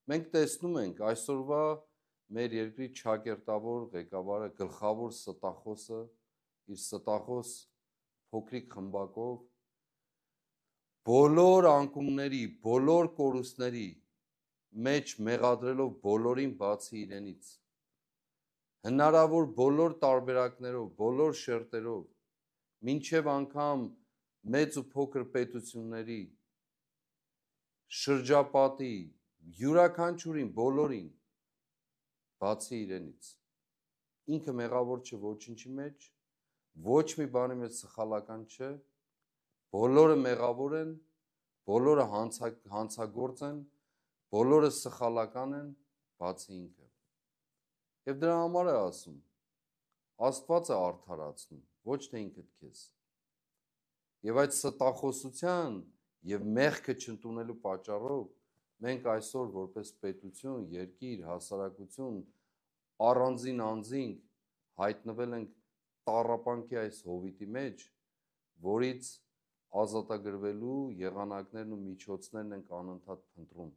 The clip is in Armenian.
Մենք տեսնում ենք այսօրվա մեր երկրի ճակերտավոր ղեկավարը, գլխավոր ստախոսը, իր ստախոս փոքրիկ խմբակով, բոլոր անկումների, բոլոր կորուստների մեջ մեղադրելով բոլորին բացի իրենից, հնարավոր բոլոր տարբերակներով, բոլոր շերտերով, մինչև անգամ մեծ ու փոքր պետությունների, շրջապատի, յուրաքանչյուրին, բոլորին, բացի իրենից, ինքը մեղավոր չէ ոչինչի մեջ, ոչ մի բանի մեջ սխալական չէ, բոլորը մեղավոր են, բոլորը հանցագործ են, բոլորը սխալական են, բացի ինքը։ Եվ դրա համար է ասում, Աստված է արդարացնում, ոչ թե ինքդ քեզ։ Եվ այդ ստախոսության եւ մեղքը չընդունելու պատճառով մենք այսօր որպես պետություն, երկիր, հասարակություն առանձին անձինք հայտնվել ենք տառապանքի այս հովիտի մեջ, որից ազատագրվելու եղանակներն ու միջոցներն ենք անընդհատ փնտրում։